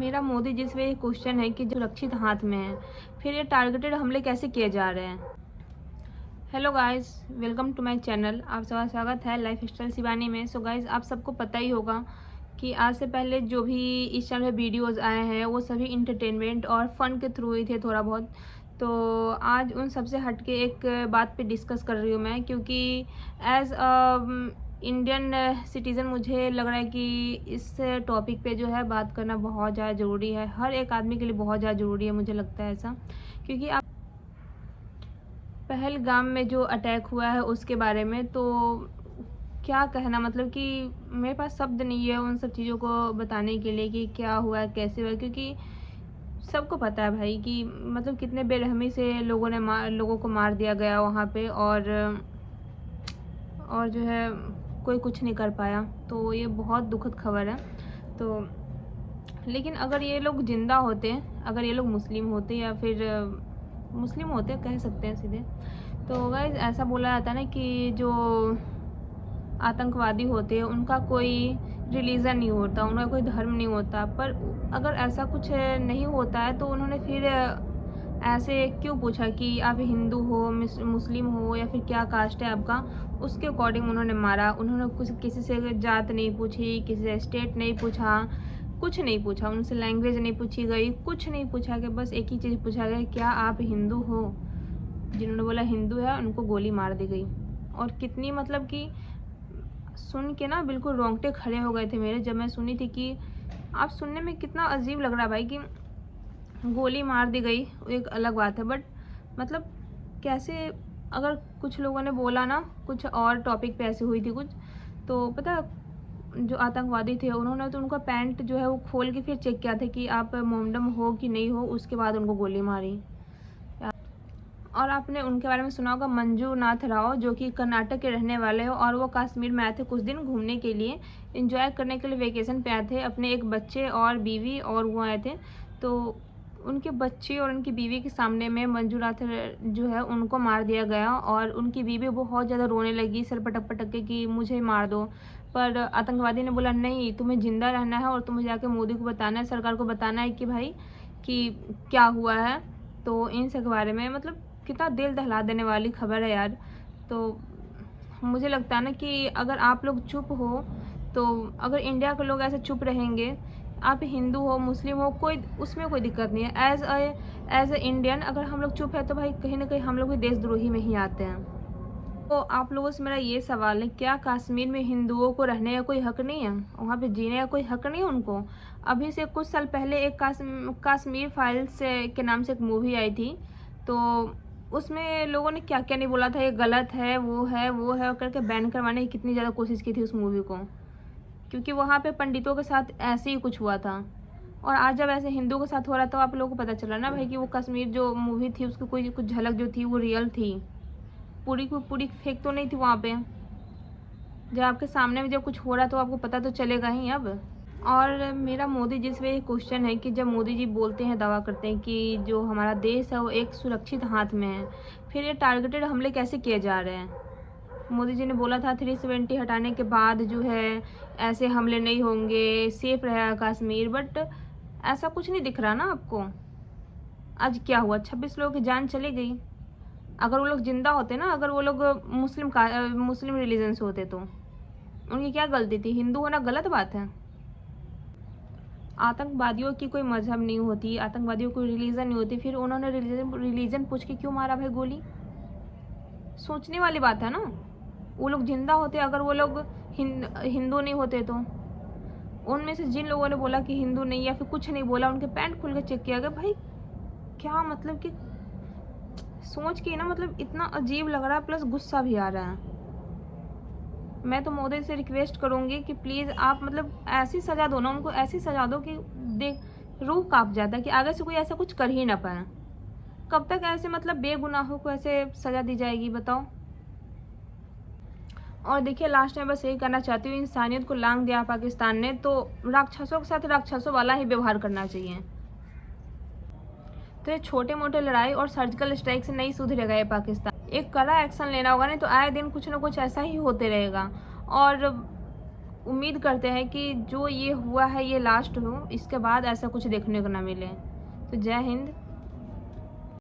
मेरा मोदी जी से ये क्वेश्चन है कि जो सुरक्षित हाथ में है, फिर ये टारगेटेड हमले कैसे किए जा रहे हैं। Hello guys, welcome to my channel. आप सबका स्वागत है लाइफ स्टाइल शिवानी में। सो गाइस, आप सबको पता ही होगा कि आज से पहले जो भी इस चैनल पे वीडियोस आए हैं वो सभी इंटरटेनमेंट और फन के थ्रू ही थे थोड़ा बहुत। तो आज उन सबसे हट के एक बात पे डिस्कस कर रही हूँ मैं, क्योंकि एज इंडियन सिटीज़न मुझे लग रहा है कि इस टॉपिक पे जो है बात करना बहुत ज़्यादा ज़रूरी है। हर एक आदमी के लिए बहुत ज़्यादा ज़रूरी है, मुझे लगता है ऐसा। क्योंकि आप पहलगाम में जो अटैक हुआ है उसके बारे में तो क्या कहना, मतलब कि मेरे पास शब्द नहीं है उन सब चीज़ों को बताने के लिए कि क्या हुआ है, कैसे हुआ, क्योंकि सबको पता है भाई कि मतलब कितने बेरहमी से लोगों को मार दिया गया वहाँ पे, और जो है कोई कुछ नहीं कर पाया। तो ये बहुत दुखद खबर है। तो लेकिन अगर ये लोग ज़िंदा होते, अगर ये लोग मुस्लिम होते या फिर मुस्लिम होते कह सकते हैं सीधे, तो गाइस ऐसा बोला जाता है ना कि जो आतंकवादी होते हैं उनका कोई रिलीजन नहीं होता, उनका कोई धर्म नहीं होता। पर अगर ऐसा कुछ नहीं होता है तो उन्होंने फिर ऐसे क्यों पूछा कि आप हिंदू हो, मुस्लिम हो या फिर क्या कास्ट है आपका, उसके अकॉर्डिंग उन्होंने मारा। उन्होंने कुछ किसी से जात नहीं पूछी, किसी से स्टेट नहीं पूछा, कुछ नहीं पूछा, उनसे लैंग्वेज नहीं पूछी गई, कुछ नहीं पूछा गया। बस एक ही चीज़ पूछा गया, क्या आप हिंदू हो। जिन्होंने बोला हिंदू है उनको गोली मार दी गई। और कितनी, मतलब कि सुन के ना बिल्कुल रोंगटे खड़े हो गए थे मेरे जब मैं सुनी थी। कि आप सुनने में कितना अजीब लग रहा है भाई कि गोली मार दी गई एक अलग बात है, बट मतलब कैसे। अगर कुछ लोगों ने बोला ना, कुछ और टॉपिक पे ऐसे हुई थी कुछ, तो पता जो आतंकवादी थे उन्होंने तो उनका पैंट जो है वो खोल के फिर चेक किया था कि आप मोमडम हो कि नहीं हो, उसके बाद उनको गोली मारी। और आपने उनके बारे में सुना होगा, मंजूनाथ राव, जो कि कर्नाटक के रहने वाले हो, और वो कश्मीर में आए थे कुछ दिन घूमने के लिए, एंजॉय करने के लिए वेकेशन पे आए थे। अपने एक बच्चे और बीवी और वो आए थे। तो उनके बच्चे और उनकी बीवी के सामने में मंजूनाथ जो है उनको मार दिया गया, और उनकी बीवी बहुत ज़्यादा रोने लगी सर पटक पटक के कि मुझे मार दो। पर आतंकवादी ने बोला नहीं, तुम्हें ज़िंदा रहना है और तुम्हें जाके मोदी को बताना है, सरकार को बताना है कि भाई कि क्या हुआ है। तो इन सब के बारे में मतलब कितना दिल दहला देने वाली खबर है यार। तो मुझे लगता है ना कि अगर आप लोग चुप हो, तो अगर इंडिया के लोग ऐसे चुप रहेंगे, आप हिंदू हो मुस्लिम हो, कोई उसमें कोई दिक्कत नहीं है। एज ए इंडियन अगर हम लोग चुप है तो भाई कहीं ना कहीं हम लोग भी देशद्रोही में ही आते हैं। तो आप लोगों से मेरा ये सवाल है, क्या कश्मीर में हिंदुओं को रहने का कोई हक नहीं है, वहाँ पे जीने का कोई हक नहीं है उनको। अभी से कुछ साल पहले एक कश्मीर फाइल्स के नाम से एक मूवी आई थी, तो उसमें लोगों ने क्या क्या नहीं बोला था, ये गलत है, वो है करके बैन करवाने की कितनी ज़्यादा कोशिश की थी उस मूवी को, क्योंकि वहाँ पे पंडितों के साथ ऐसे ही कुछ हुआ था। और आज जब ऐसे हिंदुओं के साथ हो रहा तो आप लोगों को पता चला ना भाई कि वो कश्मीर जो मूवी थी उसकी कोई कुछ झलक जो थी वो रियल थी, पूरी की पूरी फेक तो नहीं थी वहाँ पे। जब आपके सामने में जब कुछ हो रहा है तो आपको पता तो चलेगा ही अब। और मेरा मोदी जी से ये क्वेश्चन है कि जब मोदी जी बोलते हैं, दावा करते हैं कि जो हमारा देश है वो एक सुरक्षित हाथ में है, फिर ये टारगेटेड हमले कैसे किए जा रहे हैं। मोदी जी ने बोला था 370 हटाने के बाद जो है ऐसे हमले नहीं होंगे, सेफ रहेगा कश्मीर, बट ऐसा कुछ नहीं दिख रहा ना आपको। आज क्या हुआ, 26 लोगों की जान चली गई। अगर वो लोग जिंदा होते ना, अगर वो लोग मुस्लिम रिलीजन से होते तो उनकी क्या गलती थी। हिंदू होना गलत बात है। आतंकवादियों की कोई मजहब नहीं होती, आतंकवादियों की कोई रिलीजन नहीं होती, फिर उन्होंने रिलीजन पूछ के क्यों मारा भाई गोली। सोचने वाली बात है ना। वो लोग जिंदा होते, अगर वो लोग हिंदू नहीं होते तो उनमें से जिन लोगों ने बोला कि हिंदू नहीं या फिर कुछ नहीं बोला, उनके पैंट खुल के चेक किया गया। भाई क्या मतलब कि सोच के ना मतलब इतना अजीब लग रहा है, प्लस गुस्सा भी आ रहा है। मैं तो मोदी से रिक्वेस्ट करूंगी कि प्लीज़ आप मतलब ऐसी सज़ा दो ना उनको, ऐसी सज़ा दो कि देख रूह काँप जाता है कि आगे से कोई ऐसा कुछ कर ही ना पाए। कब तक ऐसे मतलब बेगुनाहों को ऐसे सज़ा दी जाएगी बताओ। और देखिए लास्ट में बस यही कहना चाहती हूँ, इंसानियत को लांघ दिया पाकिस्तान ने, तो राक्षसों के साथ राक्षसों वाला ही व्यवहार करना चाहिए। तो ये छोटे मोटे लड़ाई और सर्जिकल स्ट्राइक से नहीं सुधरेगा ये पाकिस्तान। एक कड़ा एक्शन लेना होगा, नहीं तो आए दिन कुछ ना कुछ ऐसा ही होते रहेगा। और उम्मीद करते हैं कि जो ये हुआ है ये लास्ट हो, इसके बाद ऐसा कुछ देखने को ना मिले। तो जय हिंद।